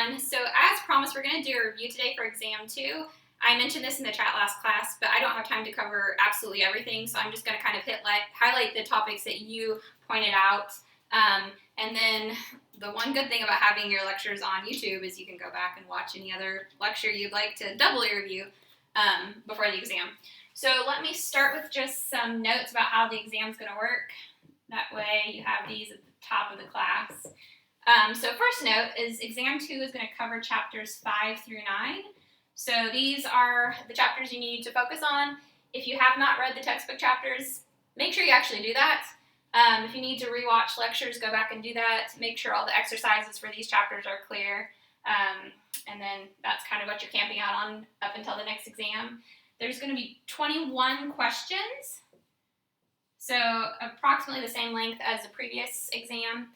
everyone. So as promised, we're going to do a review today for exam 2. I mentioned this in the chat last class, but I don't have time to cover absolutely everything, so I'm just going to kind of highlight the topics that you pointed out. And then the one good thing about having your lectures on YouTube is you can go back and watch any other lecture you'd like to double your review before the exam. So let me start with just some notes about how the exam is going to work. That way you have these at the top of the class. So first note is exam 2 is going to cover chapters 5 through 9. So these are the chapters you need to focus on. If you have not read the textbook chapters, make sure you actually do that. If you need to rewatch lectures, go back and do that. Make sure all the exercises for these chapters are clear. And then that's kind of what you're camping out on up until the next exam. There's going to be 21 questions. So approximately the same length as the previous exam.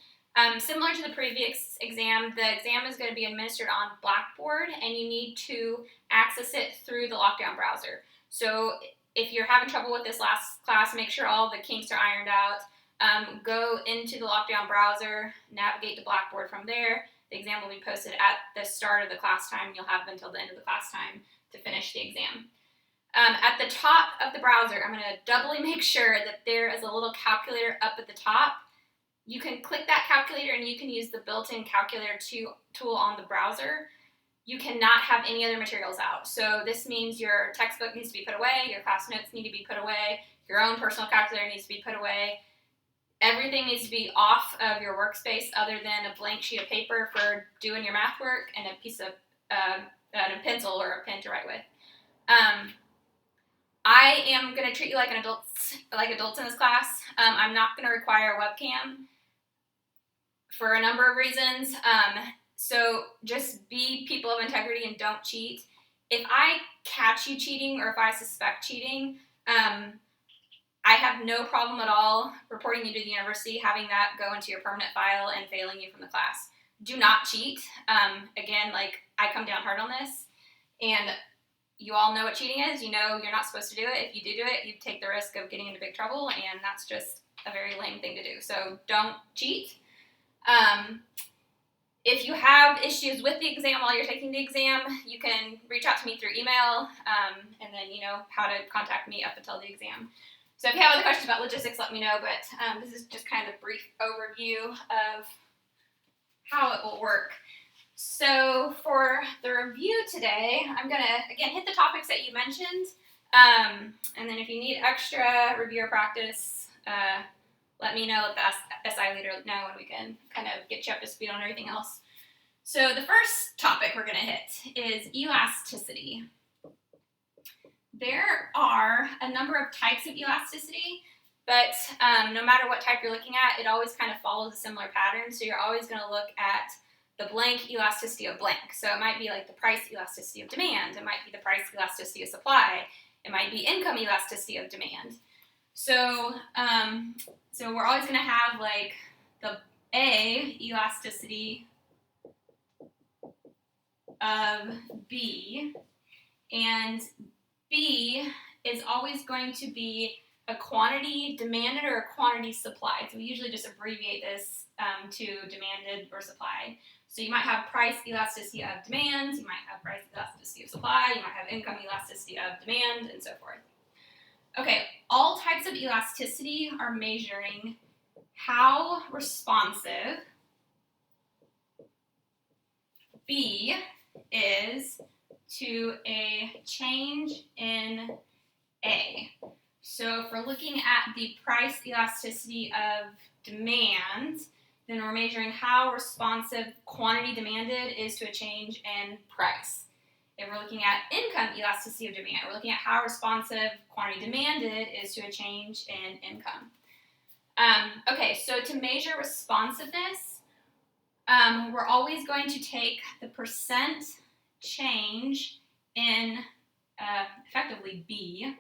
Similar to the previous exam, the exam is going to be administered on Blackboard, and you need to access it through the Lockdown browser. So if you're having trouble with this last class, make sure all the kinks are ironed out. Go into the Lockdown browser, navigate to Blackboard from there. The exam will be posted at the start of the class time. You'll have until the end of the class time to finish the exam. At the top of the browser, I'm going to doubly make sure that there is a little calculator up at the top. You can click that calculator and you can use the built-in calculator tool on the browser. You cannot have any other materials out. So this means your textbook needs to be put away, your class notes need to be put away, your own personal calculator needs to be put away. Everything needs to be off of your workspace other than a blank sheet of paper for doing your math work and a piece of a pencil or a pen to write with. I am going to treat you like adults in this class. I'm not going to require a webcam for a number of reasons. So just be people of integrity and don't cheat. If I catch you cheating or if I suspect cheating, I have no problem at all reporting you to the university, having that go into your permanent file and failing you from the class. Do not cheat. Again, I come down hard on this, and you all know what cheating is. You know you're not supposed to do it. If you do it, you take the risk of getting into big trouble, and that's just a very lame thing to do. So don't cheat. If you have issues with the exam while you're taking the exam, you can reach out to me through email, and then you know how to contact me up until the exam. So if you have other questions about logistics, let me know, but this is just kind of a brief overview of how it will work. So for the review today, I'm going to, again, hit the topics that you mentioned, and then if you need extra review or practice, let me know, let the SI leader know, and we can kind of get you up to speed on everything else. So the first topic we're going to hit is elasticity. There are a number of types of elasticity, but no matter what type you're looking at, it always kind of follows a similar pattern. So you're always going to look at the blank elasticity of blank. So it might be like the price elasticity of demand. It might be the price elasticity of supply. It might be income elasticity of demand. So we're always going to have like the A elasticity of B, and B is always going to be a quantity demanded or a quantity supplied. So we usually just abbreviate this to demanded or supplied. So you might have price elasticity of demand, you might have price elasticity of supply, you might have income elasticity of demand, and so forth. Okay, all types of elasticity are measuring how responsive B is to a change in A. So if we're looking at the price elasticity of demand, then we're measuring how responsive quantity demanded is to a change in price. If we're looking at income elasticity of demand, we're looking at how responsive quantity demanded is to a change in income. Okay, so to measure responsiveness, we're always going to take the percent change in effectively B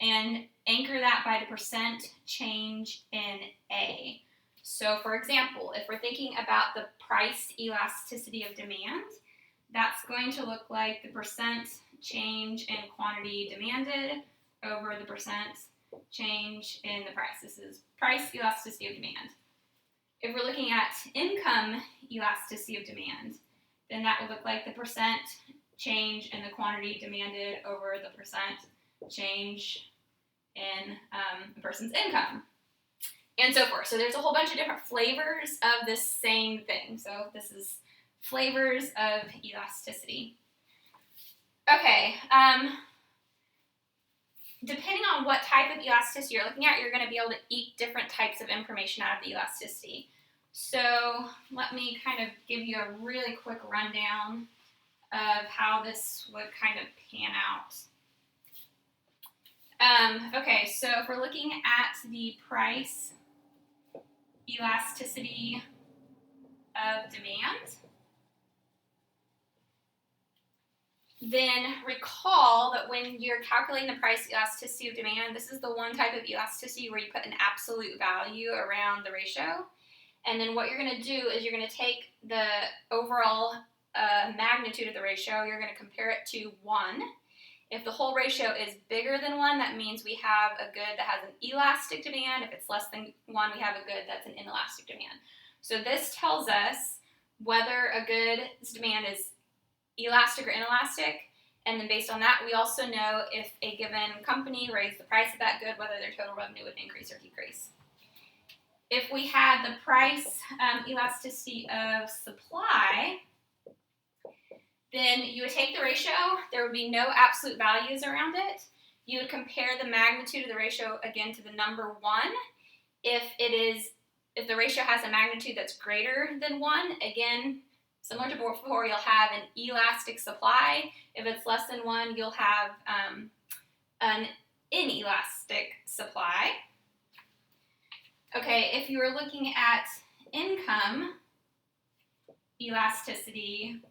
and anchor that by the percent change in A. So for example, if we're thinking about the price elasticity of demand, that's going to look like the percent change in quantity demanded over the percent change in the price. This is price elasticity of demand. If we're looking at income elasticity of demand, then that would look like the percent change in the quantity demanded over the percent change in a person's income, and so forth. So there's a whole bunch of different flavors of this same thing. So this is flavors of elasticity. Okay, depending on what type of elasticity you're looking at, you're going to be able to eke different types of information out of the elasticity. So let me kind of give you a really quick rundown of how this would kind of pan out. Okay, so if we're looking at the price elasticity of demand, then recall that when you're calculating the price elasticity of demand, this is the one type of elasticity where you put an absolute value around the ratio. And then what you're going to do is you're going to take the overall magnitude of the ratio, you're going to compare it to 1. If the whole ratio is bigger than 1, that means we have a good that has an elastic demand. If it's less than 1, we have a good that's an inelastic demand. So this tells us whether a good's demand is elastic or inelastic, and then based on that, we also know if a given company raised the price of that good, whether their total revenue would increase or decrease. If we had the price elasticity of supply, then you would take the ratio, there would be no absolute values around it. You would compare the magnitude of the ratio again to the number 1. If the ratio has a magnitude that's greater than 1, again, similar to before, you'll have an elastic supply. If it's less than 1, you'll have an inelastic supply. Okay, if you were looking at income elasticity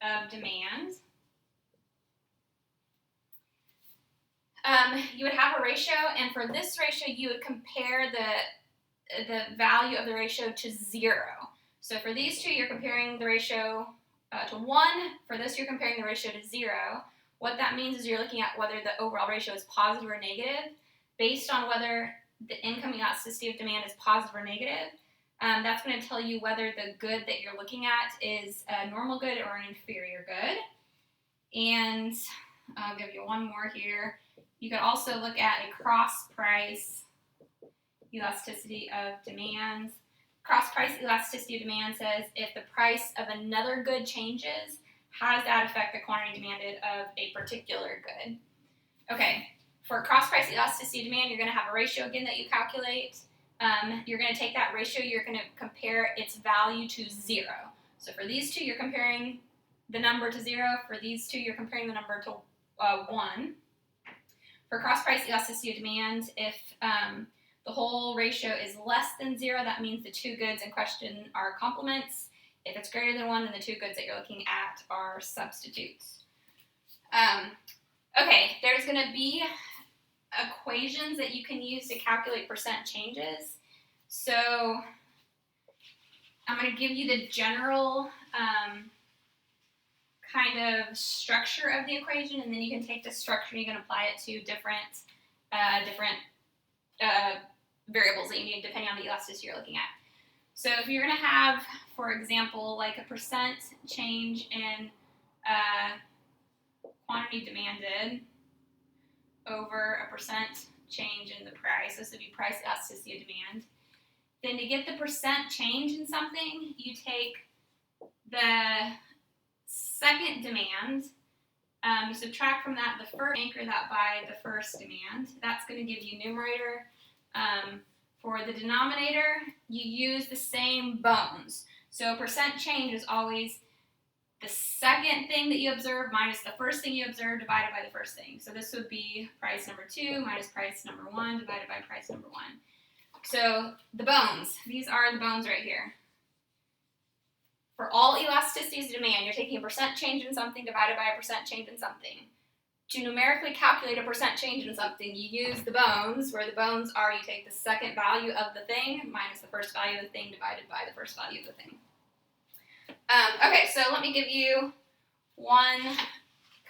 of demand, you would have a ratio, and for this ratio, you would compare the value of the ratio to 0. So for these two, you're comparing the ratio to 1. For this, you're comparing the ratio to 0. What that means is you're looking at whether the overall ratio is positive or negative. Based on whether the income elasticity of demand is positive or negative, that's going to tell you whether the good that you're looking at is a normal good or an inferior good. And I'll give you one more here. You could also look at a cross-price elasticity of demand. Cross-price elasticity of demand says if the price of another good changes, how does that affect the quantity demanded of a particular good? Okay, for cross-price elasticity of demand, you're going to have a ratio again that you calculate. You're going to take that ratio, you're going to compare its value to 0. So for these two, you're comparing the number to 0. For these two, you're comparing the number to 1. For cross-price elasticity of demand, if the whole ratio is less than 0, that means the two goods in question are complements. If it's greater than 1, then the two goods that you're looking at are substitutes. Okay, there's going to be equations that you can use to calculate percent changes. So I'm going to give you the general kind of structure of the equation, and then you can take the structure and you can apply it to different variables that you need depending on the elasticity you're looking at. So if you're going to have, for example, like a percent change in quantity demanded over a percent change in the price, this would be price elasticity of demand, then to get the percent change in something, you take the second demand, you subtract from that the first, anchor that by the first demand. That's going to give you numerator. For the denominator, you use the same bones. So percent change is always the second thing that you observe minus the first thing you observe divided by the first thing. So this would be price number 2 minus price number 1 divided by price number 1. So the bones, these are the bones right here. For all elasticities of demand, you're taking a percent change in something divided by a percent change in something. To numerically calculate a percent change in something, you use the bones, where the bones are you take the second value of the thing minus the first value of the thing divided by the first value of the thing. Okay, so let me give you one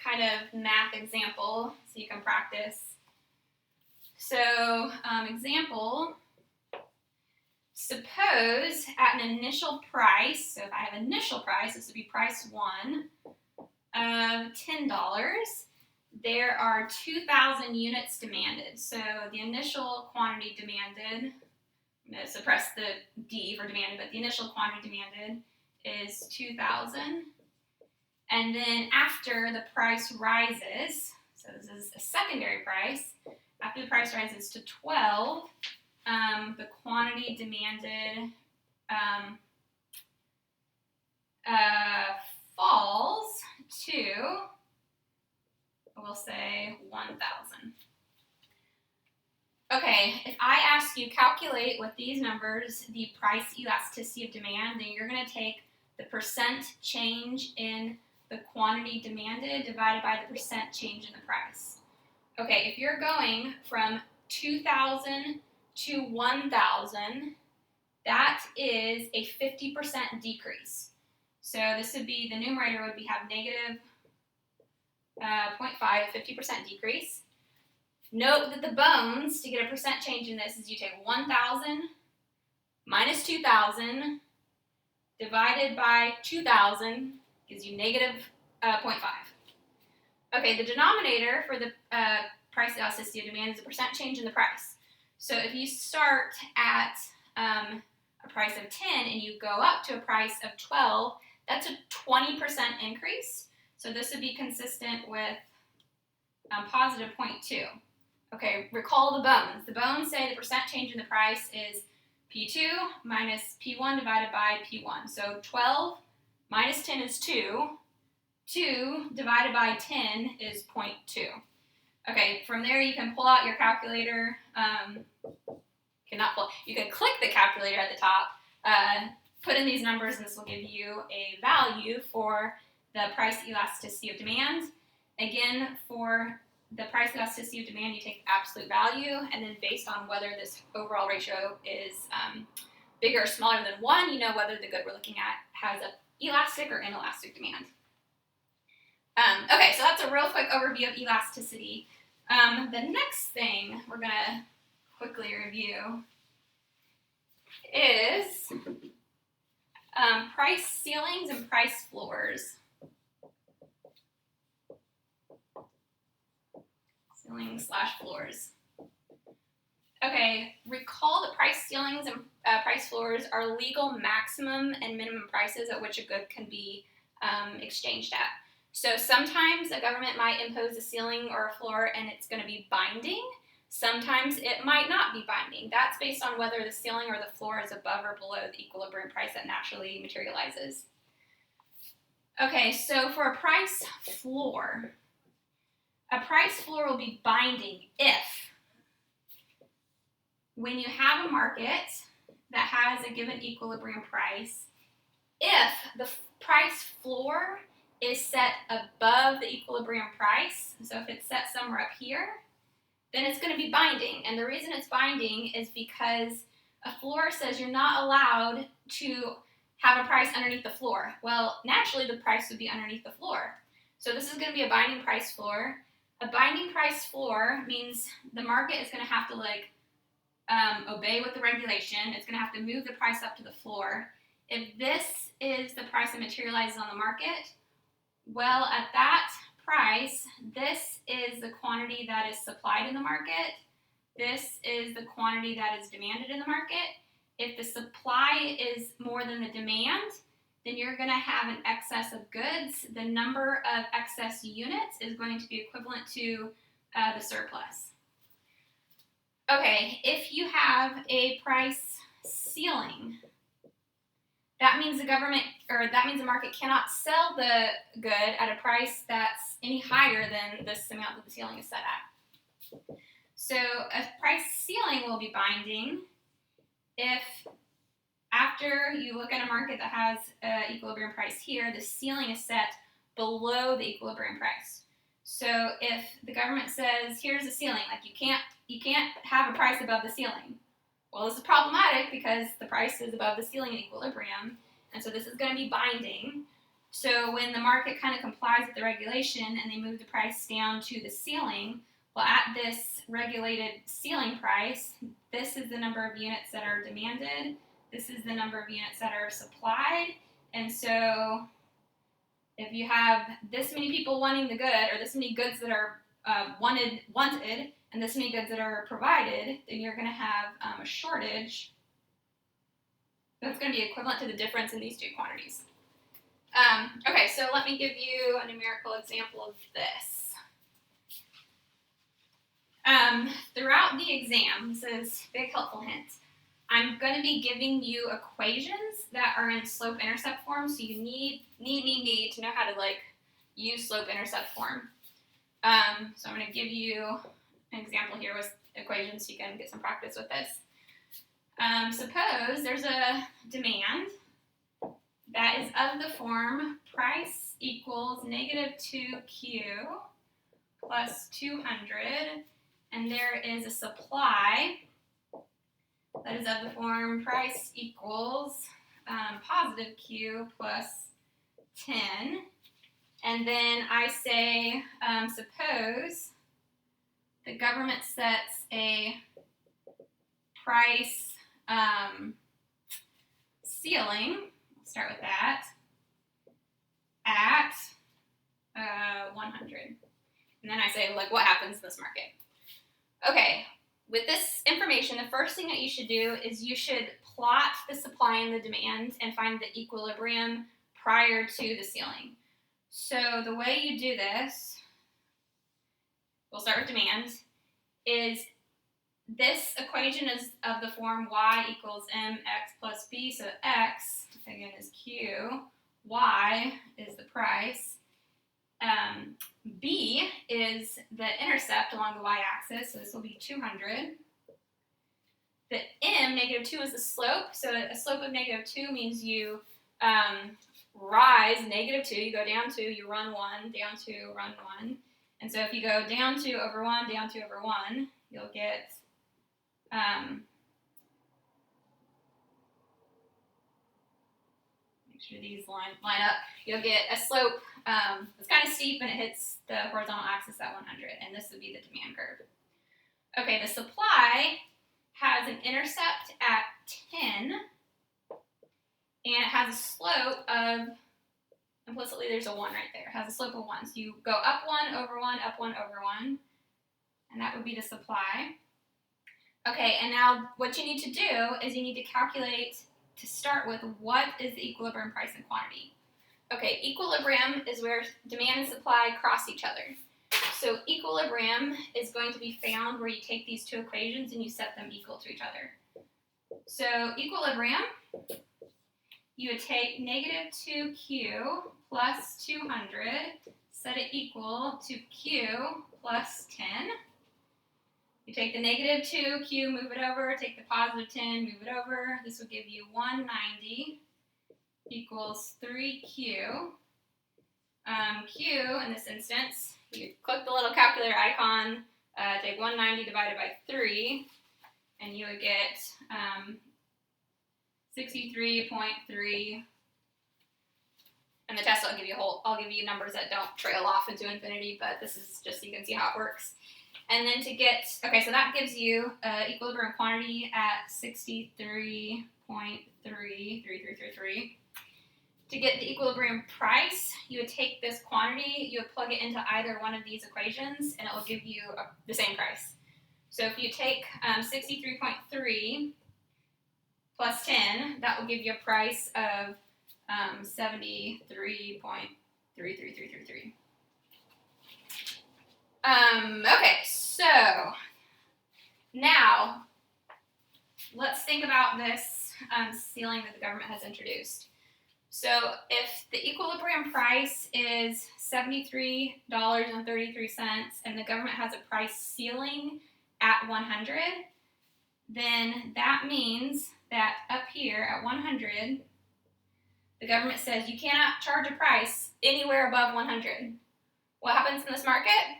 kind of math example so you can practice. So, example, suppose at an initial price, so if I have initial price, this would be price 1 of $10, there are 2,000 units demanded. So the initial quantity demanded, I'm going to suppress the D for demanded, but the initial quantity demanded is 2,000. And then after the price rises, so this is a secondary price, after the price rises to 12, the quantity demanded falls to, we'll say, 1,000. Okay, if I ask you calculate with these numbers the price elasticity of demand, then you're going to take the percent change in the quantity demanded divided by the percent change in the price. Okay, if you're going from 2,000 to 1,000, that is a 50% decrease. So this would be, the numerator would be have negative 0.5, 50% decrease. Note that the bones, to get a percent change in this, is you take 1,000 minus 2,000 divided by 2,000 gives you negative 0.5. Okay, the denominator for the price elasticity of demand is the percent change in the price. So if you start at a price of 10 and you go up to a price of 12, that's a 20% increase. So this would be consistent with positive 0.2. Okay, recall the bones. The bones say the percent change in the price is P2 minus P1 divided by P1. So 12 minus 10 is 2. 2 divided by 10 is 0.2. Okay, from there you can pull out your calculator. You can click the calculator at the top, put in these numbers, and this will give you a value for the price elasticity of demand. Again, for the price elasticity of demand, you take absolute value, and then based on whether this overall ratio is bigger or smaller than 1, you know whether the good we're looking at has an elastic or inelastic demand. Okay, so that's a real quick overview of elasticity. The next thing we're going to quickly review is price ceilings and price floors. Ceilings/floors. Okay, recall that price ceilings and price floors are legal maximum and minimum prices at which a good can be exchanged at. So sometimes a government might impose a ceiling or a floor and it's going to be binding. Sometimes it might not be binding. That's based on whether the ceiling or the floor is above or below the equilibrium price that naturally materializes. Okay, so for a price floor will be binding if, when you have a market that has a given equilibrium price, if the price floor is set above the equilibrium price, so if it's set somewhere up here, then it's going to be binding. And the reason it's binding is because a floor says you're not allowed to have a price underneath the floor. Well, naturally the price would be underneath the floor. So this is going to be a binding price floor. A binding price floor means the market is going to have to obey with the regulation. It's going to have to move the price up to the floor. If this is the price that materializes on the market, well, at that price, this is the quantity that is supplied in the market. This is the quantity that is demanded in the market. If the supply is more than the demand, then you're going to have an excess of goods. The number of excess units is going to be equivalent to the surplus. Okay, if you have a price ceiling, that means the market cannot sell the good at a price that's any higher than this amount that the ceiling is set at. So a price ceiling will be binding if, after you look at a market that has an equilibrium price here, the ceiling is set below the equilibrium price. So if the government says, here's the ceiling, you can't have a price above the ceiling. Well, this is problematic because the price is above the ceiling in equilibrium, and so this is going to be binding. So when the market kind of complies with the regulation and they move the price down to the ceiling, well, at this regulated ceiling price, this is the number of units that are demanded, this is the number of units that are supplied. And so if you have this many people wanting the good, or this many goods that are wanted, and this many goods that are provided, then you're going to have a shortage that's going to be equivalent to the difference in these two quantities. Okay, so let me give you a numerical example of this. Throughout the exam, this is a big helpful hint, I'm going to be giving you equations that are in slope-intercept form, so you need to know how to use slope-intercept form. So I'm going to give you an example here with equations so you can get some practice with this. Suppose there's a demand that is of the form price equals -2Q plus 200, and there is a supply that is of the form price equals positive Q plus 10. And then I say, suppose the government sets a price ceiling, let's start with that, at 100. And then I say, what happens in this market? Okay, with this information, the first thing that you should do is you should plot the supply and the demand and find the equilibrium prior to the ceiling. So the way you do this, we'll start with demand, is this equation is of the form y equals mx plus b, so x, again, is q, y is the price, b is the intercept along the y-axis, so this will be 200. The m, -2, is the slope, so a slope of -2 means you rise -2, you go down 2, you run 1, down 2, run 1. And so if you go down 2 over 1, down 2 over 1, you'll get make sure these line up. You'll get a slope that's kind of steep and it hits the horizontal axis at 100, and this would be the demand curve. Okay, the supply has an intercept at 10, and it has a slope of, implicitly there's a 1 right there. It has a slope of 1. So you go up 1 over 1, up 1 over 1, and that would be the supply. Okay, and now what you need to do is you need to calculate, to start with, what is the equilibrium price and quantity. Okay, equilibrium is where demand and supply cross each other. So equilibrium is going to be found where you take these two equations and you set them equal to each other. So equilibrium, you would take -2Q plus 200, set it equal to Q plus 10. You take the -2Q, move it over, take the positive 10, move it over. This will give you 190 equals 3Q. Q, in this instance, you click the little calculator icon, take 190 divided by 3, and you would get 63.3. And the test I'll give you numbers that don't trail off into infinity, but this is just so you can see how it works. And then to get, okay, so that gives you equilibrium quantity at 63.33333. To get the equilibrium price, you would take this quantity, you would plug it into either one of these equations, and it will give you the same price. So if you take 63.3 plus 10, that will give you a price of 73.33333. Okay, so now let's think about this ceiling that the government has introduced. So if the equilibrium price is $73.33 and the government has a price ceiling at 100, then that means that up here at 100, the government says you cannot charge a price anywhere above 100. What happens in this market?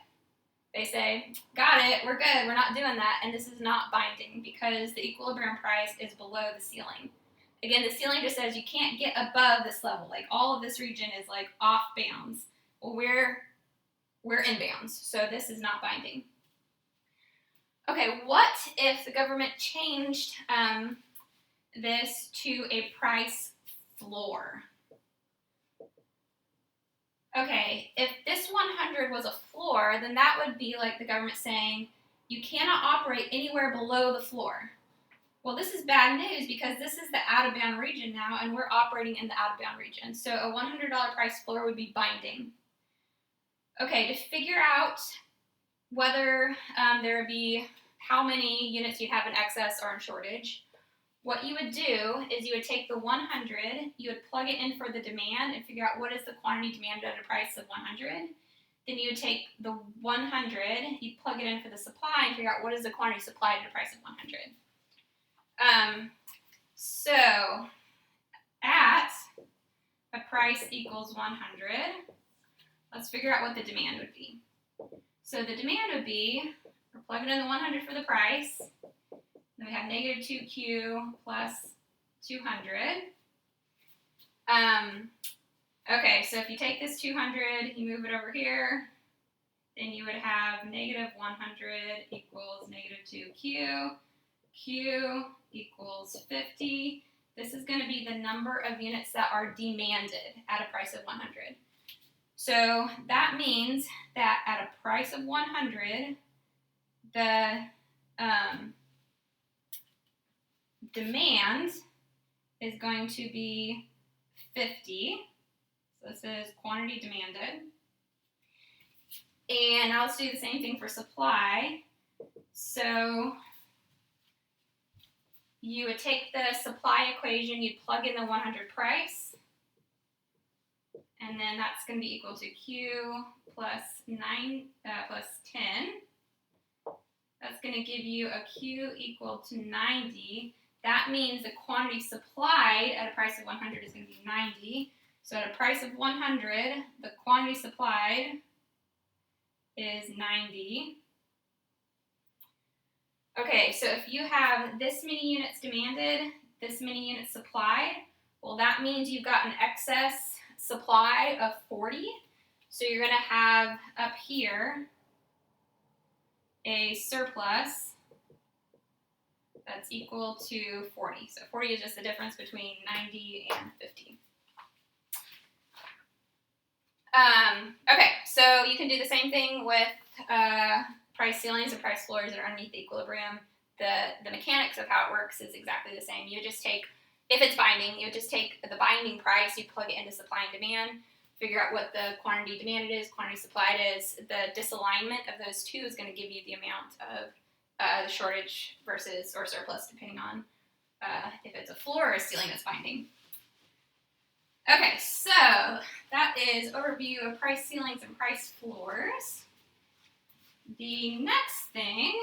They say, got it, we're good, we're not doing that, and this is not binding because the equilibrium price is below the ceiling. Again, the ceiling just says you can't get above this level. Like, all of this region is like off bounds. Well, we're in bounds, so this is not binding. Okay, what if the government changed this to a price floor. Okay, if this 100 was a floor, then that would be like the government saying, you cannot operate anywhere below the floor. Well, this is bad news because this is the out-of-bound region now, and we're operating in the out-of-bound region. So a $100 price floor would be binding. Okay, to figure out whether there would be how many units you'd have in excess or in shortage, what you would do is you would take the 100, you would plug it in for the demand and figure out what is the quantity demanded at a price of 100. Then you would take the 100, you plug it in for the supply and figure out what is the quantity supplied at a price of 100. So at a price equals 100, let's figure out what the demand would be. So the demand would be, we're plugging in the 100 for the price, then we have negative 2Q plus 200. Okay, so if you take this 200, you move it over here, then you would have negative 100 equals negative 2Q, Q equals 50. This is going to be the number of units that are demanded at a price of 100. So that means that at a price of 100, the demand is going to be 50. So this is quantity demanded. And now let's do the same thing for supply. So you would take the supply equation, you'd plug in the 100 price, and then that's going to be equal to Q plus 10. That's going to give you a Q equal to 90. That means the quantity supplied at a price of 100 is going to be 90. So at a price of 100, the quantity supplied is 90. Okay, so if you have this many units demanded, this many units supplied, well, that means you've got an excess supply of 40. So you're going to have up here a surplus that's equal to 40. So 40 is just the difference between 90 and 50. Okay, so you can do the same thing with price ceilings and price floors that are underneath the equilibrium. The mechanics of how it works is exactly the same. You just take, if it's binding, you would just take the binding price, you plug it into supply and demand, figure out what the quantity demanded is, quantity supplied is. The disalignment of those two is going to give you the amount of the shortage versus or surplus, depending on if it's a floor or a ceiling that's binding. Okay, so that is overview of price ceilings and price floors. The next thing,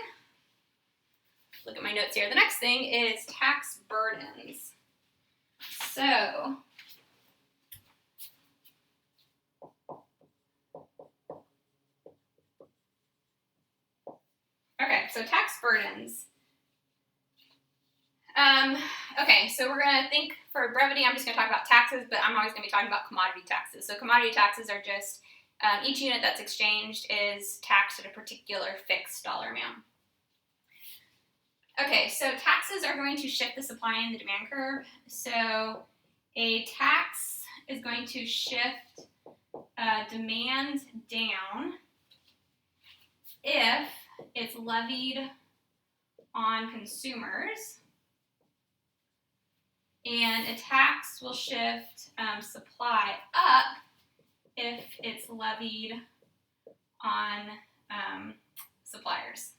look at my notes here. The next thing is tax burdens. So, okay, so tax burdens. Okay, so we're going to think, for brevity, I'm just going to talk about taxes, but I'm always going to be talking about commodity taxes. So commodity taxes are just each unit that's exchanged is taxed at a particular fixed dollar amount. Okay, so taxes are going to shift the supply and the demand curve. So a tax is going to shift demand down if it's levied on consumers, and a tax will shift supply up if it's levied on suppliers.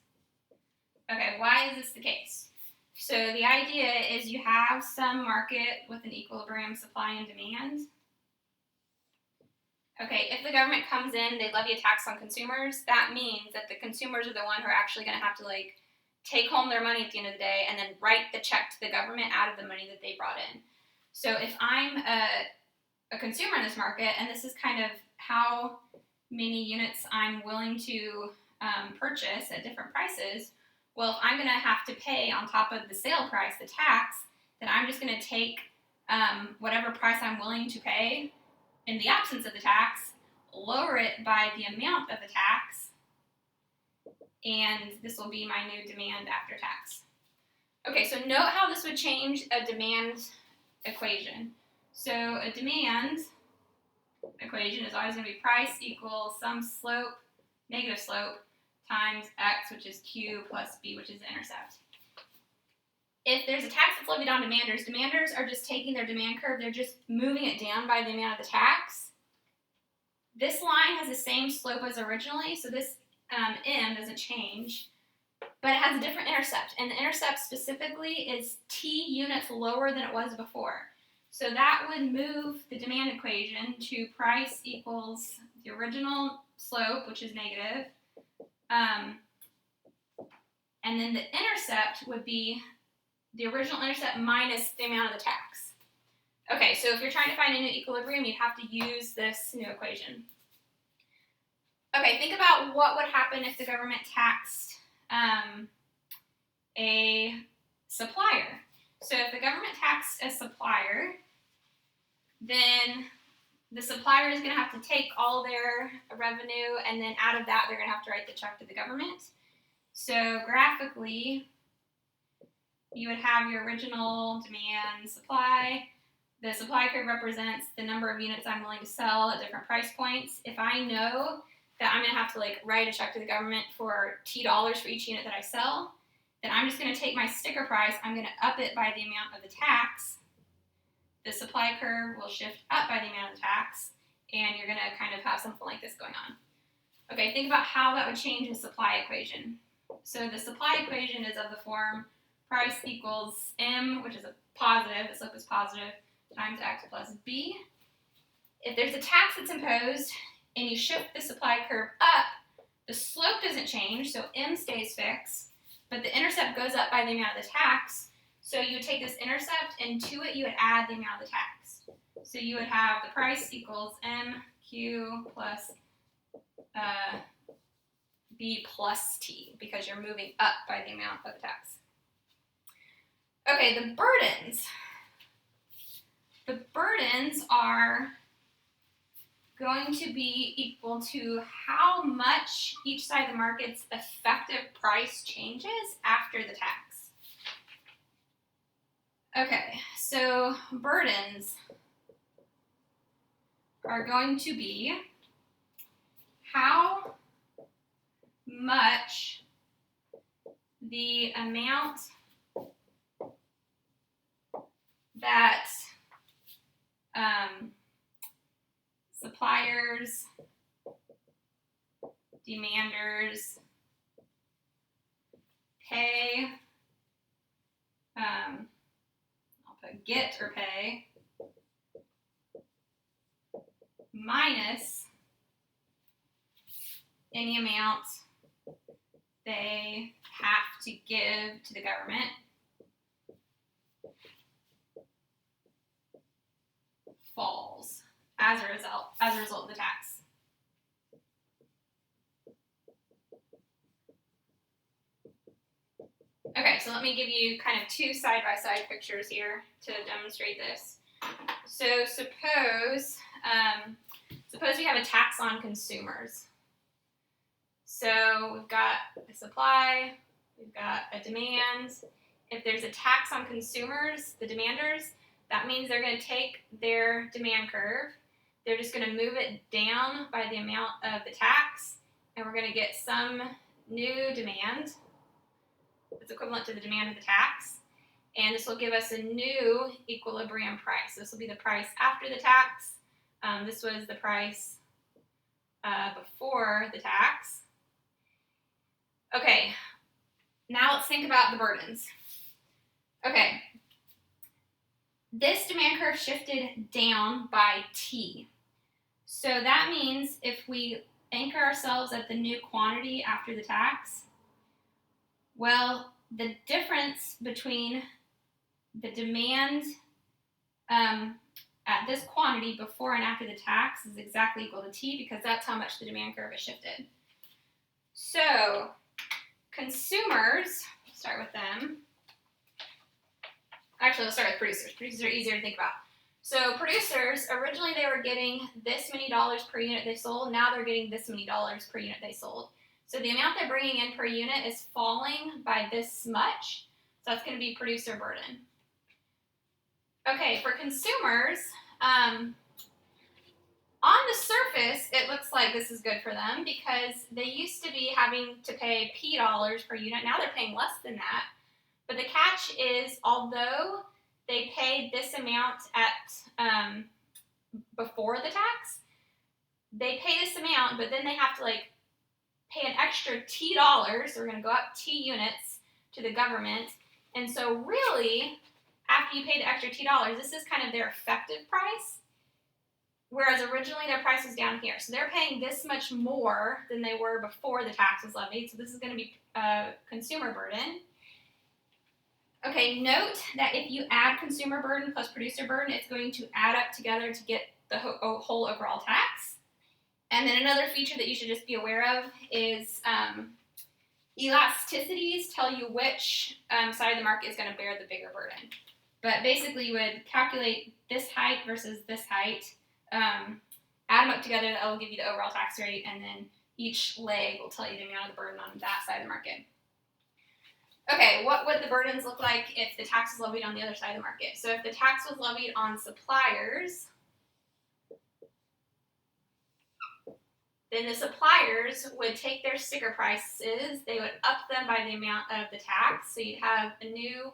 Okay, why is this the case? So the idea is you have some market with an equilibrium supply and demand. Okay, if the government comes in, they levy a tax on consumers, that means that the consumers are the one who are actually going to have to take home their money at the end of the day and then write the check to the government out of the money that they brought in. So if I'm a consumer in this market, and this is kind of how many units I'm willing to purchase at different prices, well, if I'm going to have to pay on top of the sale price the tax, then I'm just going to take whatever price I'm willing to pay in the absence of the tax, lower it by the amount of the tax, and this will be my new demand after tax. Okay, so note how this would change a demand equation. So a demand equation is always going to be price equals some slope, negative slope, times x, which is q, plus b, which is the intercept. If there's a tax that's levied on demanders, demanders are just taking their demand curve, they're just moving it down by the amount of the tax. This line has the same slope as originally, so this m doesn't change, but it has a different intercept, and the intercept specifically is t units lower than it was before. So that would move the demand equation to price equals the original slope, which is negative, and then the intercept would be the original intercept minus the amount of the tax. Okay, so if you're trying to find a new equilibrium, you'd have to use this new equation. Okay, think about what would happen if the government taxed a supplier. So if the government taxed a supplier, then the supplier is going to have to take all their revenue, and then out of that, they're going to have to write the check to the government. So graphically, you would have your original demand supply. The supply curve represents the number of units I'm willing to sell at different price points. If I know that I'm going to have to write a check to the government for $T for each unit that I sell, then I'm just going to take my sticker price, I'm going to up it by the amount of the tax. The supply curve will shift up by the amount of the tax, and you're going to kind of have something like this going on. Okay, think about how that would change the supply equation. So the supply equation is of the form price equals m, which is a positive, the slope is positive, times x plus b. If there's a tax that's imposed and you shift the supply curve up, the slope doesn't change, so m stays fixed, but the intercept goes up by the amount of the tax. So you would take this intercept, and to it you would add the amount of the tax. So you would have the price equals mq plus b plus t, because you're moving up by the amount of the tax. Okay, the burdens. The burdens are going to be equal to how much each side of the market's effective price changes after the tax. Okay, so burdens are going to be how much the amount that suppliers, demanders pay, I'll put get or pay, minus any amount they have to give to the government falls as a result of the tax. Okay, so let me give you kind of two side-by-side pictures here to demonstrate this. So suppose we have a tax on consumers. So we've got a supply, we've got a demand. If there's a tax on consumers, the demanders, that means they're going to take their demand curve, they're just going to move it down by the amount of the tax, and we're going to get some new demand that's equivalent to the demand of the tax, and this will give us a new equilibrium price. This will be the price after the tax. This was the price before the tax. Okay, now let's think about the burdens. Okay, this demand curve shifted down by T. So that means if we anchor ourselves at the new quantity after the tax, well, the difference between the demand at this quantity before and after the tax is exactly equal to T, because that's how much the demand curve has shifted. So consumers, start with them. Actually, let's start with producers. Producers are easier to think about. So producers, originally they were getting this many dollars per unit they sold. Now they're getting this many dollars per unit they sold. So the amount they're bringing in per unit is falling by this much. So that's going to be producer burden. Okay, for consumers, on the surface, it looks like this is good for them because they used to be having to pay P dollars per unit. Now they're paying less than that. But the catch is, although they paid this amount at before the tax, they pay this amount, but then they have to like pay an extra T dollars. So we're going to go up T units to the government. And so really, after you pay the extra T dollars, this is kind of their effective price. Whereas originally their price was down here. So they're paying this much more than they were before the tax was levied. So this is going to be consumer burden. Okay, note that if you add consumer burden plus producer burden, it's going to add up together to get the whole overall tax. And then another feature that you should just be aware of is elasticities tell you which side of the market is going to bear the bigger burden. But basically you would calculate this height versus this height, add them up together, that will give you the overall tax rate, and then each leg will tell you the amount of the burden on that side of the market. Okay, what would the burdens look like if the tax was levied on the other side of the market? So if the tax was levied on suppliers, then the suppliers would take their sticker prices, they would up them by the amount of the tax. So you'd have a new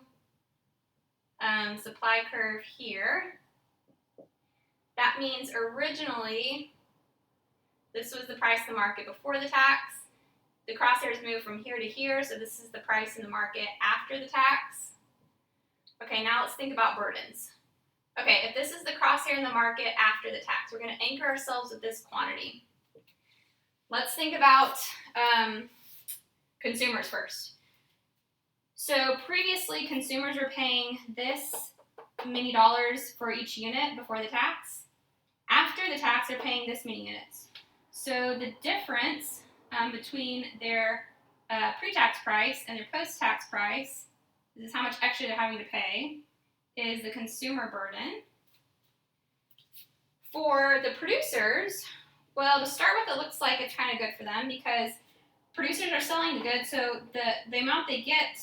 supply curve here. That means originally, this was the price of the market before the tax. The crosshairs move from here to here, so this is the price in the market after the tax. Okay, now let's think about burdens. Okay, if this is the crosshair in the market after the tax, we're going to anchor ourselves with this quantity. Let's think about consumers first. So previously, consumers were paying this many dollars for each unit before the tax. After the tax, they're paying this many units. So the difference between their pre-tax price and their post-tax price, this is how much extra they're having to pay, is the consumer burden. For the producers, well, to start with, it looks like it's kind of good for them because producers are selling the goods, so the amount they get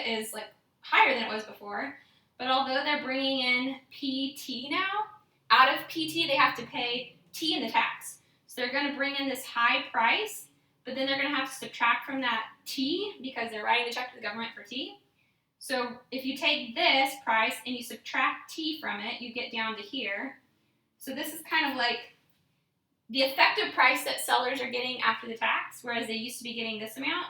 is like higher than it was before. But although they're bringing in PT now, out of PT they have to pay T in the tax. So they're going to bring in this high price, but then they're going to have to subtract from that T because they're writing the check to the government for T. So if you take this price and you subtract T from it, you get down to here. So this is kind of like the effective price that sellers are getting after the tax, whereas they used to be getting this amount.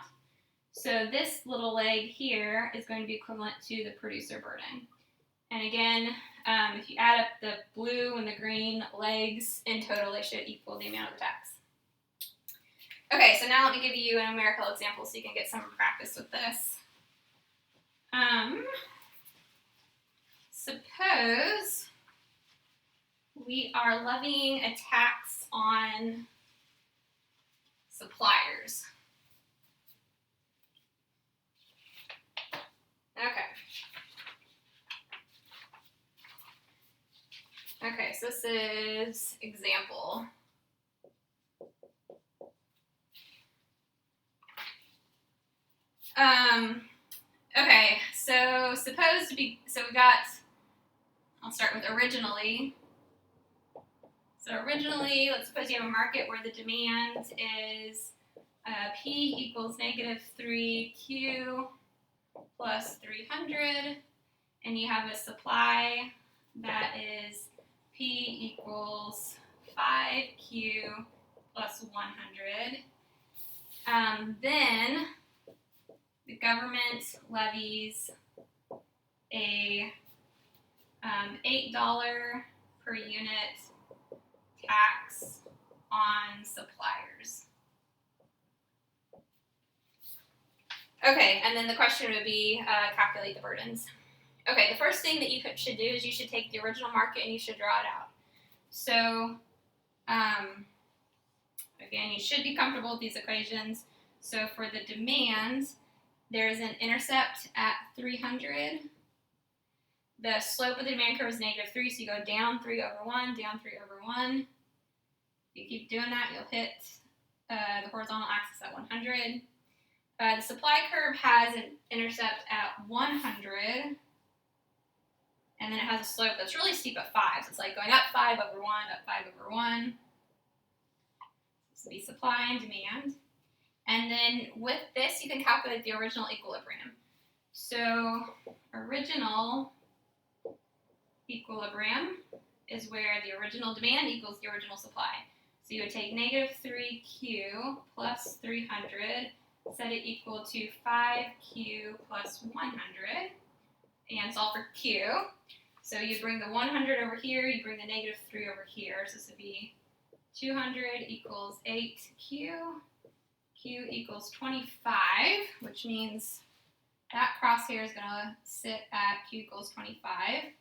So this little leg here is going to be equivalent to the producer burden. And again, if you add up the blue and the green legs, in total they should equal the amount of the tax. Okay, so now let me give you a numerical example so you can get some practice with this. Suppose we are levying a tax on suppliers. Okay, so this is example. Okay, so I'll start with originally. So originally, let's suppose you have a market where the demand is P equals negative 3Q plus 300, and you have a supply that is P equals 5Q plus 100. Then the government levies a $8 per unit tax on suppliers. Okay, and then the question would be calculate the burdens. Okay, the first thing that you should do is you should take the original market and you should draw it out. So, again, you should be comfortable with these equations. So for the demand, there's an intercept at 300. The slope of the demand curve is negative 3, so you go down 3 over 1, down 3 over 1. If you keep doing that, you'll hit the horizontal axis at 100. The supply curve has an intercept at 100, and then it has a slope that's really steep at 5. So it's like going up 5 over 1, up 5 over 1. This would be supply and demand. And then with this, you can calculate the original equilibrium. So original equilibrium is where the original demand equals the original supply. So you would take negative 3Q plus 300, set it equal to 5Q plus 100, and solve for Q. So you bring the 100 over here, you bring the negative 3 over here, so this would be 200 equals 8Q, Q equals 25, which means that crosshair is going to sit at Q equals 25.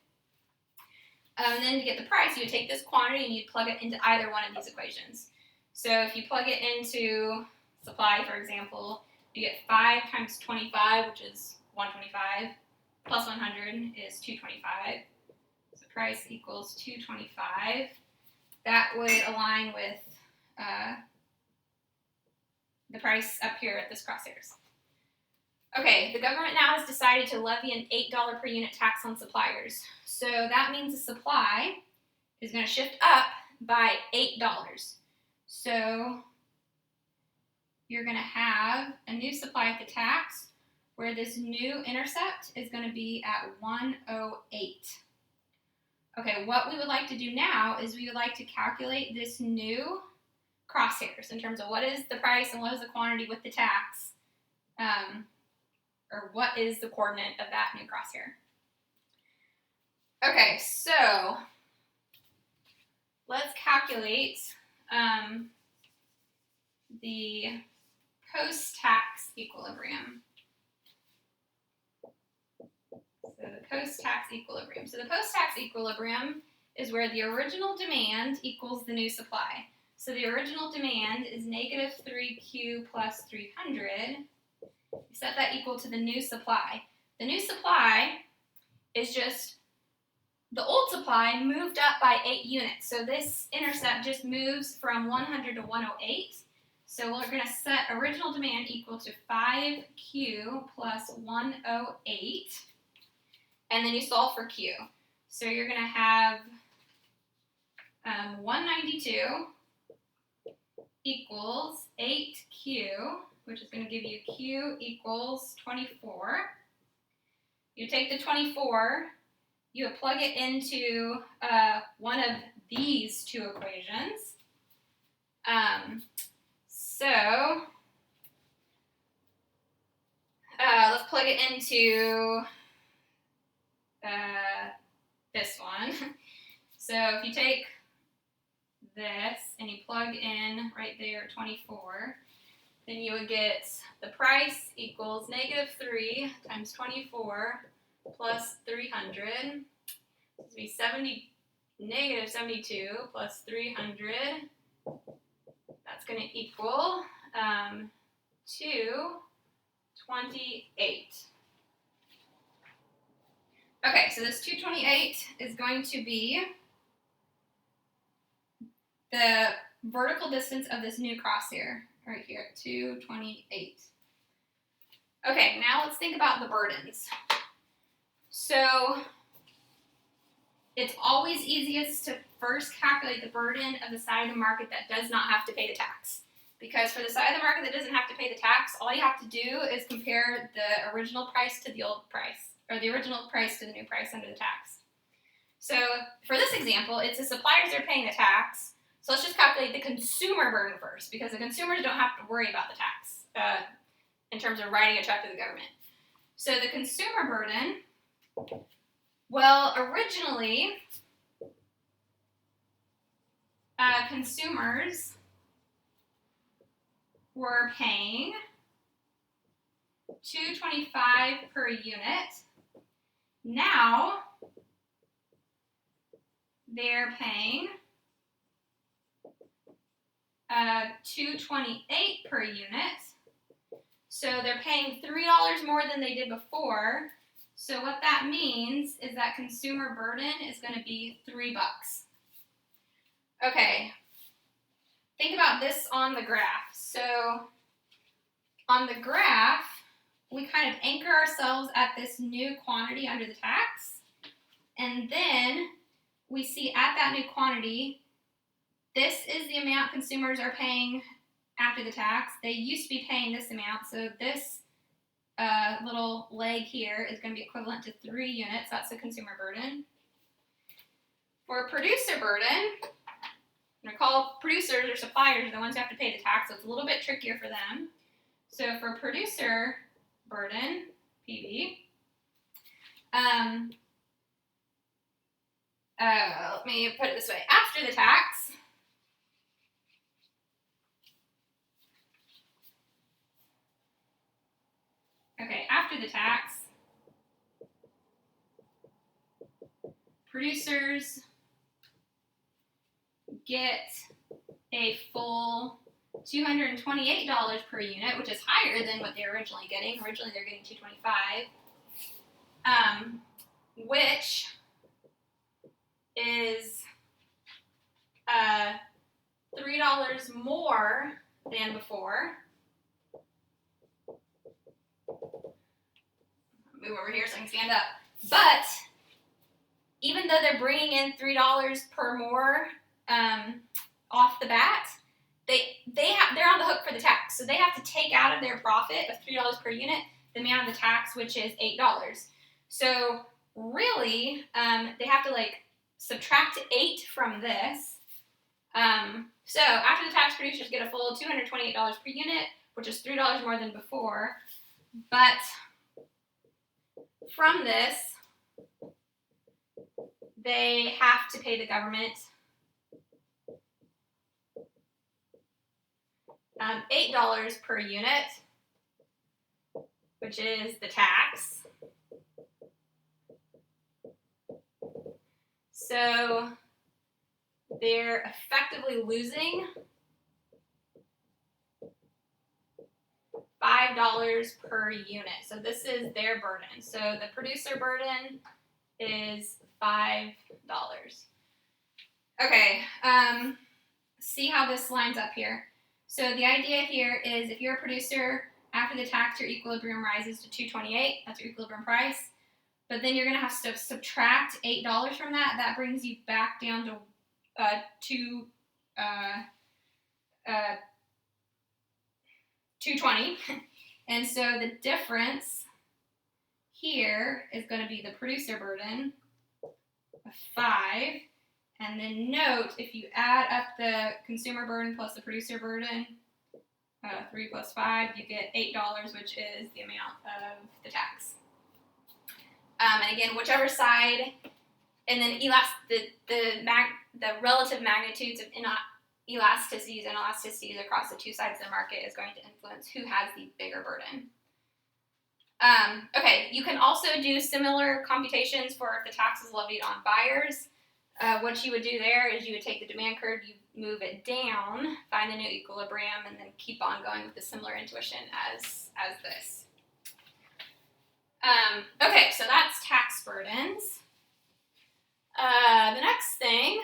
And then to get the price, you would take this quantity and you'd plug it into either one of these equations. So if you plug it into supply, for example, you get 5 times 25, which is 125, plus 100 is 225. So price equals 225. That would align with the price up here at this crosshairs. Okay, the government now has decided to levy an $8 per unit tax on suppliers. So that means the supply is going to shift up by $8. So you're going to have a new supply at the tax where this new intercept is going to be at 108. Okay, what we would like to do now is we would like to calculate this new crosshairs in terms of what is the price and what is the quantity with the tax, or what is the coordinate of that new crosshair. Okay, so let's calculate the post-tax equilibrium. So the post-tax equilibrium. So the post-tax equilibrium is where the original demand equals the new supply. So the original demand is negative 3Q plus 300. You set that equal to the new supply. The new supply is just the old supply moved up by 8 units. So this intercept just moves from 100 to 108. So we're going to set original demand equal to 5Q plus 108. And then you solve for Q. So you're going to have 192 equals 8Q, which is going to give you Q equals 24. You take the 24, you plug it into one of these two equations. Let's plug it into this one. So if you take this and you plug in right there 24, then you would get the price equals negative 3 times 24 plus 300. This would be negative 72 plus 300. That's going to equal 228. Okay, so this 228 is going to be the vertical distance of this new crosshair right here, 228. Okay, now let's think about the burdens. So it's always easiest to first calculate the burden of the side of the market that does not have to pay the tax. Because for the side of the market that doesn't have to pay the tax, all you have to do is compare the original price to the old price, or the original price to the new price under the tax. So for this example, it's the suppliers that are paying the tax. So let's just calculate the consumer burden first, because the consumers don't have to worry about the tax in terms of writing a check to the government. So the consumer burden, well, originally, consumers were paying $2.25 per unit. Now they're paying $2.28 per unit. So they're paying $3 more than they did before. So what that means is that consumer burden is going to be $3. Okay, think about this on the graph. So on the graph, we kind of anchor ourselves at this new quantity under the tax, and then we see at that new quantity, this is the amount consumers are paying after the tax. They used to be paying this amount, so this little leg here is going to be equivalent to 3 units. That's the consumer burden. For producer burden, recall producers or suppliers are the ones who have to pay the tax, so it's a little bit trickier for them. So for producer burden, PB, let me put it this way. After the tax, producers get a full $228 per unit, which is higher than what they're originally getting. Originally, they're getting $225, which is $3 more than before. Move over here so I can stand up. But even though they're bringing in $3 per more off the bat, they're on the hook for the tax. So they have to take out of their profit of $3 per unit the amount of the tax, which is $8. So really, they have to like subtract 8 from this. So after the tax, producers get a full $228 per unit, which is $3 more than before. But from this, they have to pay the government $8 per unit, which is the tax. So they're effectively losing $5 per unit. So this is their burden. So the producer burden is $5. Okay, see how this lines up here. So the idea here is if you're a producer, after the tax, your equilibrium rises to $228. That's your equilibrium price. But then you're going to have to subtract $8 from that. That brings you back down to $220. And so the difference here is going to be the producer burden of 5. And then note, if you add up the consumer burden plus the producer burden, 3 plus 5, you get $8, which is the amount of the tax. And again, whichever side, and then the relative magnitudes of elasticities and elasticities across the two sides of the market is going to influence who has the bigger burden. Okay, you can also do similar computations for if the tax is levied on buyers. What you would do there is you would take the demand curve, you move it down, find the new equilibrium, and then keep on going with the similar intuition as this. Okay, so that's tax burdens. The next thing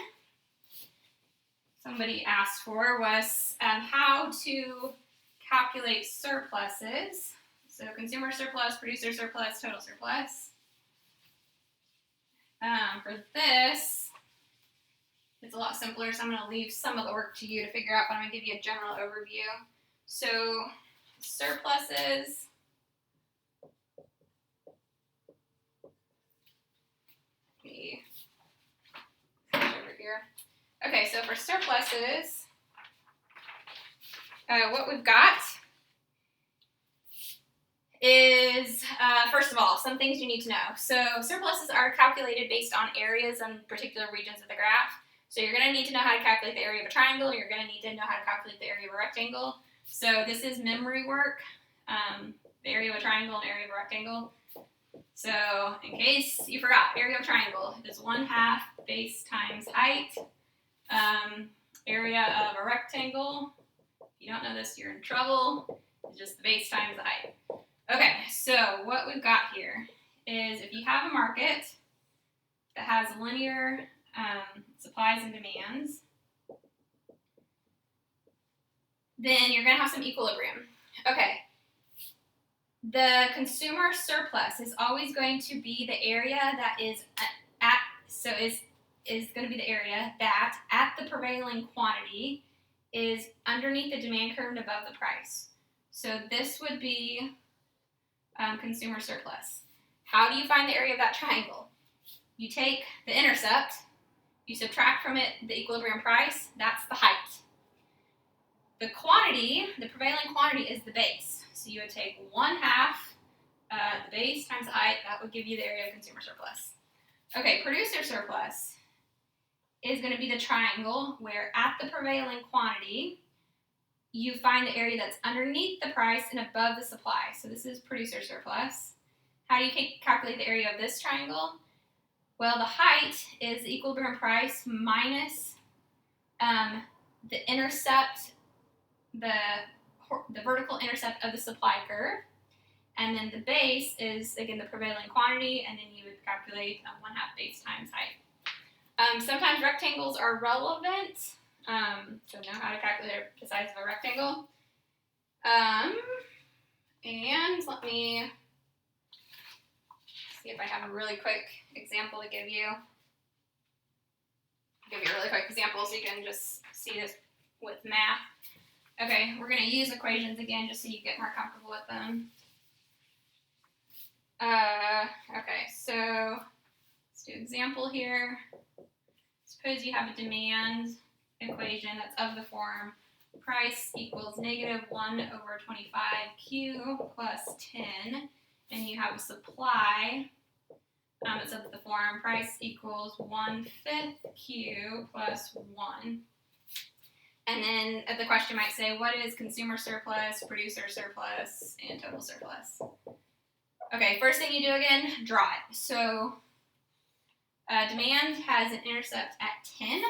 somebody asked for was how to calculate surpluses. So consumer surplus, producer surplus, total surplus. For this, it's a lot simpler, so I'm going to leave some of the work to you to figure out, but I'm going to give you a general overview. So surpluses. Let me switch over here. Okay, so for surpluses, what we've got is, first of all, some things you need to know. So surpluses are calculated based on areas and particular regions of the graph. So you're going to need to know how to calculate the area of a triangle. You're going to need to know how to calculate the area of a rectangle. So this is memory work, the area of a triangle and area of a rectangle. So in case you forgot, area of a triangle is 1/2 base times height. Area of a rectangle, if you don't know this, you're in trouble. It's just the base times the height. Okay, so what we've got here is if you have a market that has linear supplies and demands, then you're going to have some equilibrium. Okay, The consumer surplus is always going to be the area that is going to be the area that at the prevailing quantity is underneath the demand curve and above the price. So this would be consumer surplus. How do you find the area of that triangle? You take the intercept, you subtract from it the equilibrium price, that's the height. The quantity, the prevailing quantity, is the base. So you would take 1/2 the base times the height, that would give you the area of consumer surplus. Okay, producer surplus is going to be the triangle where at the prevailing quantity, you find the area that's underneath the price and above the supply. So this is producer surplus. How do you calculate the area of this triangle? Well, the height is the equilibrium price minus the intercept, the vertical intercept of the supply curve. And then the base is, again, the prevailing quantity, and then you would calculate 1/2 base times height. Sometimes rectangles are relevant, so know how to calculate the size of a rectangle. And let me see if I have a really quick example to give you. I'll give you a really quick example so you can just see this with math. Okay, we're going to use equations again just so you get more comfortable with them. Okay, so let's do example here. Suppose you have a demand equation that's of the form price equals -1/25Q plus 10, and you have a supply it's of the form price equals 1/5 Q plus 1. And then the question might say, what is consumer surplus, producer surplus, and total surplus? Okay, first thing you do again, draw it. So demand has an intercept at 10.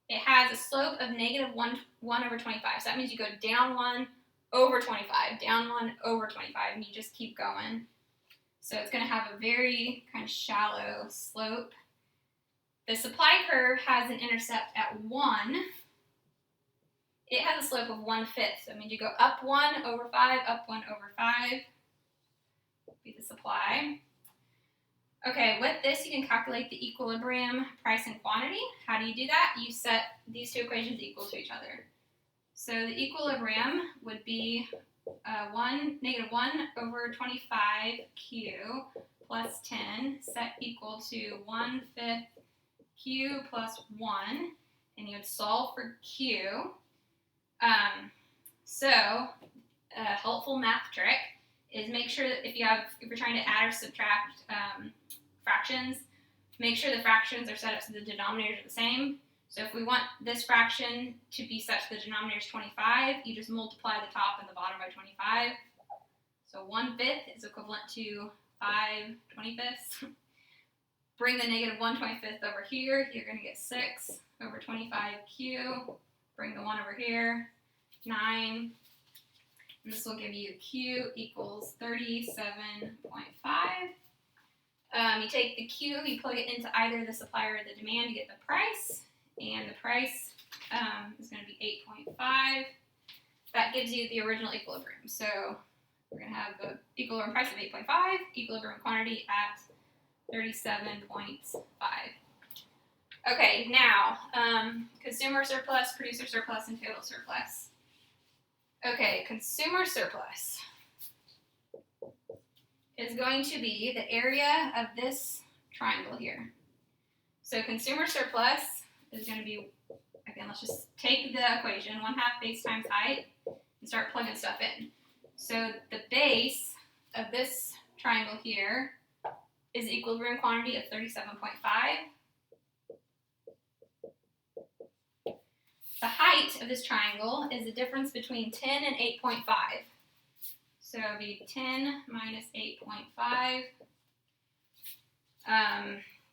It has a slope of -1/25. So that means you go down 1/25, down 1/25, and you just keep going. So it's going to have a very kind of shallow slope. The supply curve has an intercept at 1. It has a slope of 1/5. So that means you go up 1/5, up 1/5. Be the supply. Okay, with this, you can calculate the equilibrium price and quantity. How do you do that? You set these two equations equal to each other. So the equilibrium would be -1/25Q plus 10 set equal to 1/5 Q plus 1, and you would solve for Q. So a helpful math trick is make sure that if you're trying to add or subtract fractions, make sure the fractions are set up so the denominators are the same. So if we want this fraction to be such that the denominator is 25, you just multiply the top and the bottom by 25. So 1/5 is equivalent to 5/25. Bring the -1/25 over here. You're going to get 6/25Q. Bring the 1 over here, 9. And this will give you Q equals 37.5. You take the Q, you plug it into either the supply or the demand to get the price. And the price is going to be 8.5. That gives you the original equilibrium. So we're going to have the equilibrium price of 8.5, equilibrium quantity at 37.5. Okay, now consumer surplus, producer surplus, and total surplus. Okay, consumer surplus is going to be the area of this triangle here. So consumer surplus is going to be, again, let's just take the equation, 1/2 base times height, and start plugging stuff in. So the base of this triangle here is the equilibrium quantity of 37.5. The height of this triangle is the difference between 10 and 8.5. So it would be 10 minus 8.5.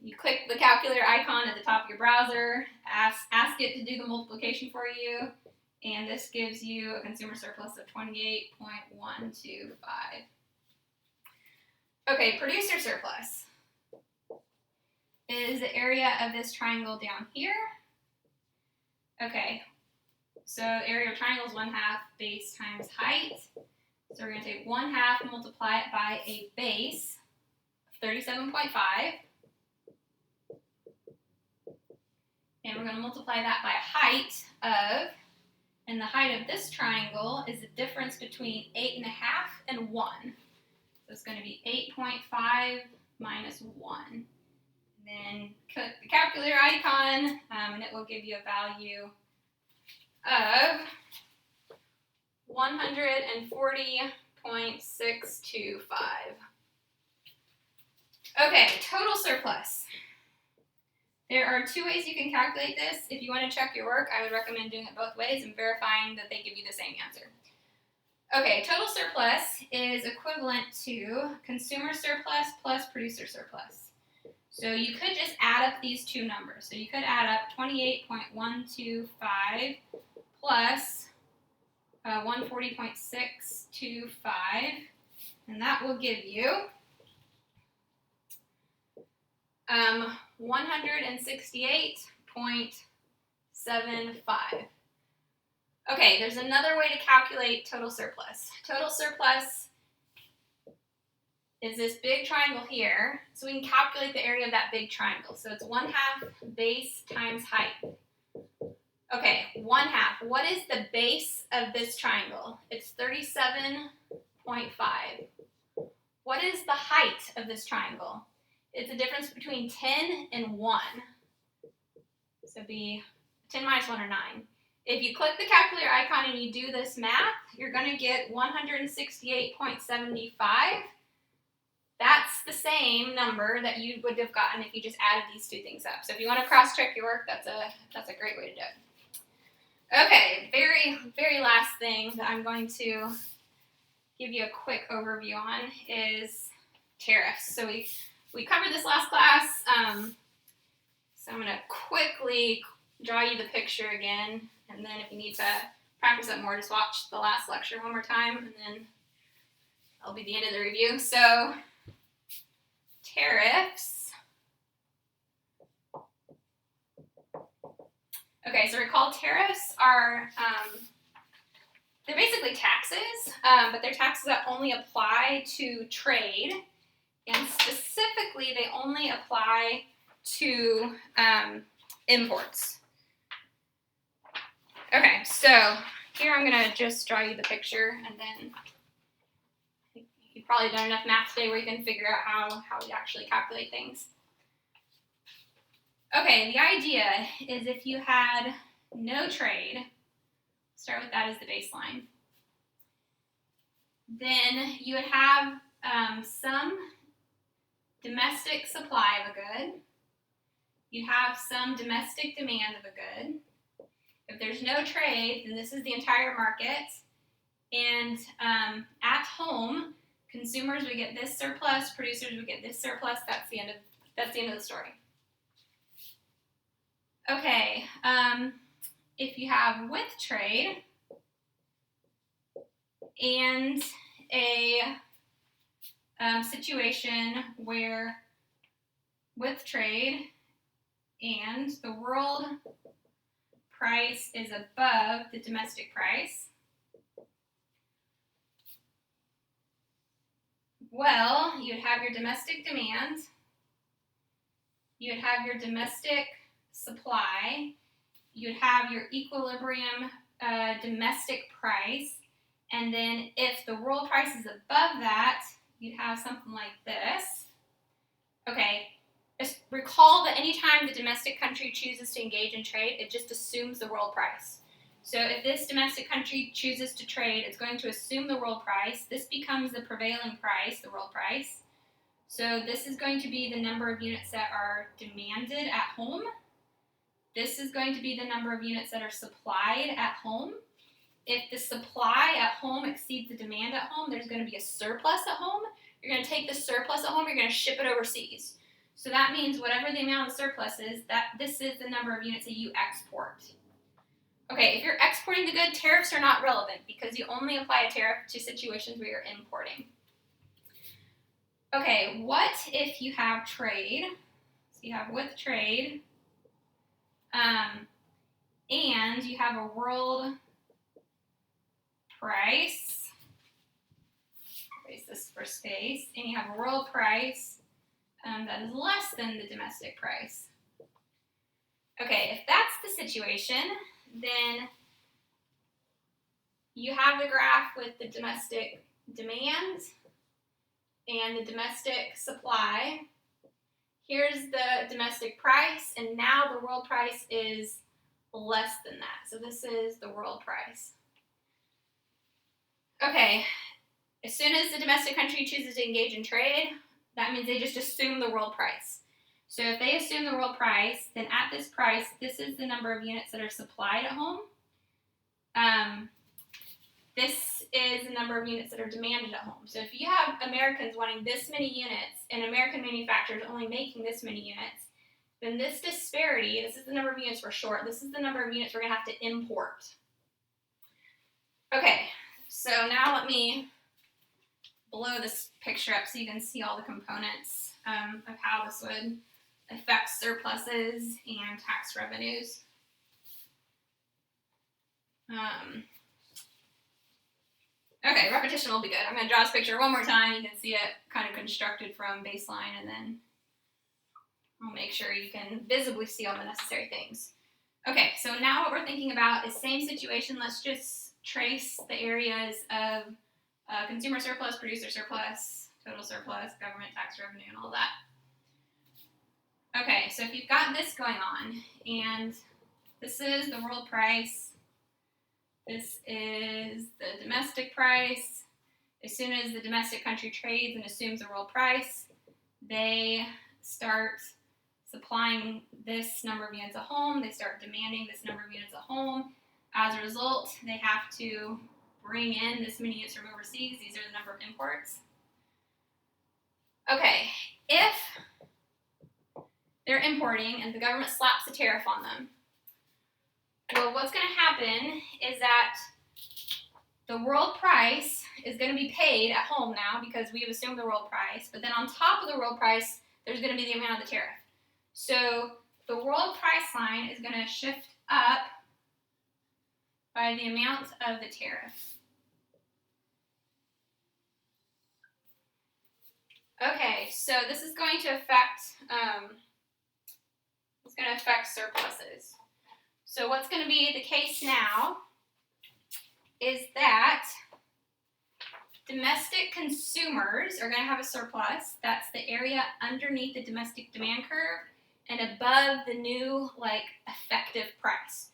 You click the calculator icon at the top of your browser, ask it to do the multiplication for you, and this gives you a consumer surplus of 28.125. Okay, producer surplus is the area of this triangle down here. Okay, so the area of triangle is 1/2 base times height. So we're going to take 1/2 and multiply it by a base of 37.5. And we're going to multiply that by a height of, and the height of this triangle is the difference between 8.5 and 1. So it's going to be 8.5 minus 1. And then click the calculator icon, and it will give you a value of 140.625. Okay, total surplus. There are 2 ways you can calculate this. If you want to check your work, I would recommend doing it both ways and verifying that they give you the same answer. Okay, total surplus is equivalent to consumer surplus plus producer surplus. So you could just add up these 2 numbers. So you could add up 28.125 plus 140.625, and that will give you 168.75. Okay, there's another way to calculate total surplus. Total surplus is this big triangle here, so we can calculate the area of that big triangle. So it's 1/2 base times height. Okay, 1/2. What is the base of this triangle? It's 37.5. What is the height of this triangle? It's the difference between 10 and 1. So it'd be 10 minus 1 or 9. If you click the calculator icon and you do this math, you're going to get 168.75. That's the same number that you would have gotten if you just added these 2 things up. So if you want to cross-check your work, that's a great way to do it. Okay, very last thing that I'm going to give you a quick overview on is tariffs. So we covered this last class, so I'm going to quickly draw you the picture again, and then if you need to practice it more, just watch the last lecture one more time, and then that'll be the end of the review. So tariffs. Okay, so recall tariffs are, they're basically taxes, but they're taxes that only apply to trade, and specifically they only apply to imports. Okay, so here I'm going to just draw you the picture, and then you've probably done enough math today where you can figure out how we actually calculate things. Okay, the idea is if you had no trade, start with that as the baseline, then you would have some domestic supply of a good, you'd have some domestic demand of a good. If there's no trade, then this is the entire market, and at home, consumers would get this surplus, producers would get this surplus. That's the end of the story. Okay, if you have with trade and a situation where with trade and the world price is above the domestic price, well, you'd have your domestic demand, you'd have your domestic supply, you'd have your equilibrium domestic price, and then if the world price is above that, you'd have something like this. Okay, just recall that anytime the domestic country chooses to engage in trade, it just assumes the world price. So if this domestic country chooses to trade, it's going to assume the world price. This becomes the prevailing price, the world price. So this is going to be the number of units that are demanded at home. This is going to be the number of units that are supplied at home. If the supply at home exceeds the demand at home, there's going to be a surplus at home. You're going to take the surplus at home, you're going to ship it overseas. So that means whatever the amount of surplus is, this is the number of units that you export. Okay, if you're exporting the good, tariffs are not relevant because you only apply a tariff to situations where you're importing. Okay, what if you have trade? So you have with trade, and you have a world price, erase this for space, and you have a world price that is less than the domestic price. Okay, if that's the situation, then you have the graph with the domestic demand and the domestic supply. Here's the domestic price, and now the world price is less than that. So this is the world price. Okay, as soon as the domestic country chooses to engage in trade, that means they just assume the world price. So if they assume the world price, then at this price, this is the number of units that are supplied at home. This is the number of units that are demanded at home. So if you have Americans wanting this many units and American manufacturers only making this many units, then this disparity, this is the number of units we're short, this is the number of units we're going to have to import. Okay, so now let me blow this picture up so you can see all the components of how this would affect surpluses and tax revenues. Okay, repetition will be good. I'm going to draw this picture one more time. You can see it kind of constructed from baseline, and then I'll make sure you can visibly see all the necessary things. Okay, so now what we're thinking about is same situation. Let's just trace the areas of consumer surplus, producer surplus, total surplus, government tax revenue, and all that. Okay, so if you've got this going on, and this is the world price, this is the domestic price. As soon as the domestic country trades and assumes the world price, they start supplying this number of units at home. They start demanding this number of units at home. As a result, they have to bring in this many units from overseas. These are the number of imports. Okay, if they're importing and the government slaps a tariff on them, well, what's going to happen is that the world price is going to be paid at home now because we've assumed the world price, but then on top of the world price, there's going to be the amount of the tariff. So the world price line is going to shift up by the amount of the tariff. Okay, so this is going to affect surpluses. So what's going to be the case now is that domestic consumers are going to have a surplus. That's the area underneath the domestic demand curve and above the new effective price.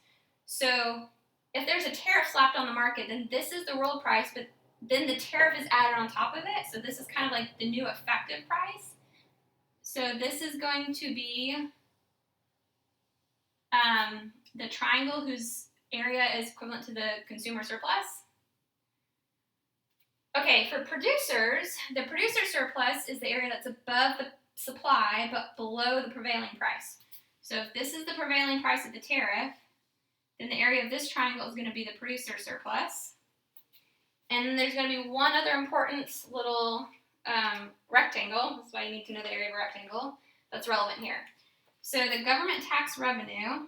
So if there's a tariff slapped on the market, then this is the world price, but then the tariff is added on top of it. So this is kind of like the new effective price. So this is going to be the triangle whose area is equivalent to the consumer surplus. Okay, for producers, the producer surplus is the area that's above the supply but below the prevailing price. So if this is the prevailing price of the tariff, then the area of this triangle is going to be the producer surplus. And then there's going to be one other important little rectangle. That's why you need to know the area of a rectangle that's relevant here. So the government tax revenue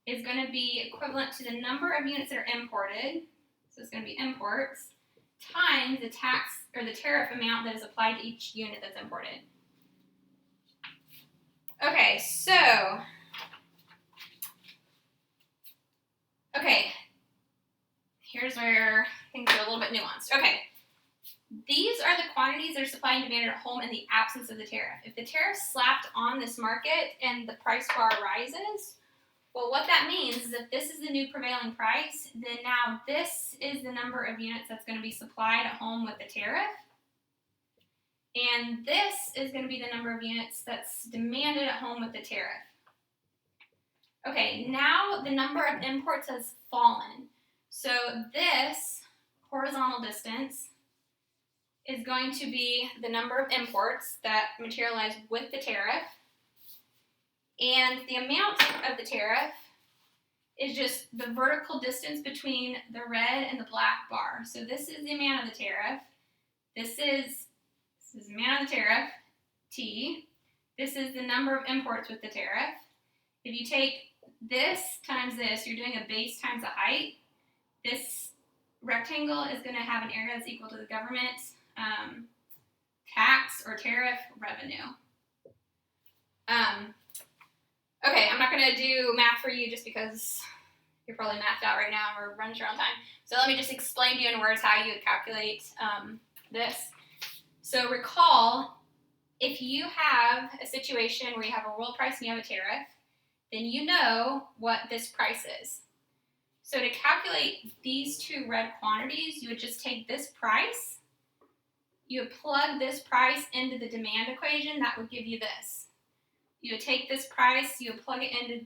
is going to be equivalent to the number of units that are imported. So it's going to be imports times the tax or the tariff amount that is applied to each unit that's imported. Okay, so here's where things are a little bit nuanced. Okay, these are the quantities that are supplied and demanded at home in the absence of the tariff. If the tariff slapped on this market and the price bar rises, well, what that means is if this is the new prevailing price, then now this is the number of units that's going to be supplied at home with the tariff. And this is going to be the number of units that's demanded at home with the tariff. Okay, now the number of imports has fallen. So this horizontal distance is going to be the number of imports that materialize with the tariff. And the amount of the tariff is just the vertical distance between the red and the black bar. So this is the amount of the tariff. This is the amount of the tariff, T. This is the number of imports with the tariff. If you take this times this, you're doing a base times a height. This rectangle is going to have an area that's equal to the government tax or tariff revenue. Okay, I'm not going to do math for you just because you're probably mathed out right now and we're running short on time. So let me just explain to you in words how you would calculate this. So recall, if you have a situation where you have a world price and you have a tariff, then you know what this price is. So to calculate these two red quantities, you would just take this price, you would plug this price into the demand equation, that would give you this. You would take this price, you would plug it into,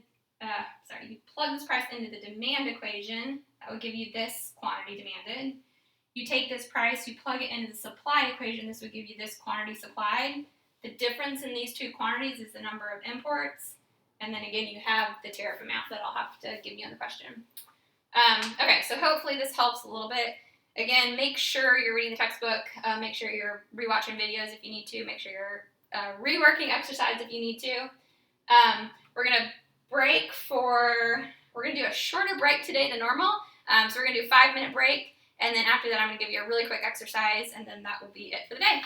you plug this price into the demand equation, that would give you this quantity demanded. You take this price, you plug it into the supply equation, this would give you this quantity supplied. The difference in these two quantities is the number of imports, and then again you have the tariff amount that I'll have to give you on the question. Okay, so hopefully this helps a little bit. Again, make sure you're reading the textbook, make sure you're rewatching videos if you need to, make sure you're reworking exercise if you need to. We're going to do a shorter break today than normal, so we're going to do a 5-minute break, and then after that I'm going to give you a really quick exercise, and then that will be it for the day.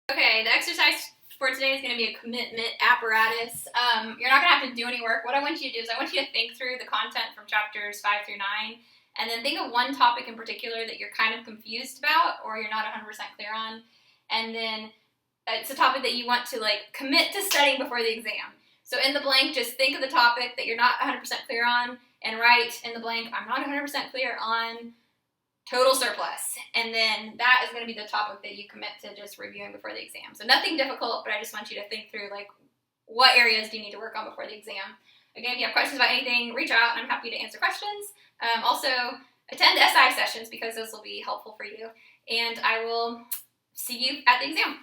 Okay, the exercise for today is going to be a commitment apparatus. You're not going to have to do any work. What I want you to do is I want you to think through the content from chapters 5 through 9, and then think of one topic in particular that you're kind of confused about or you're not 100% clear on, and then it's a topic that you want to commit to studying before the exam. So in the blank, just think of the topic that you're not 100% clear on, and write in the blank, I'm not 100% clear on total surplus. And then that is going to be the topic that you commit to just reviewing before the exam. So nothing difficult, but I just want you to think through what areas do you need to work on before the exam. Again, if you have questions about anything, reach out and I'm happy to answer questions. Also, attend SI sessions because those will be helpful for you. And I will see you at the exam.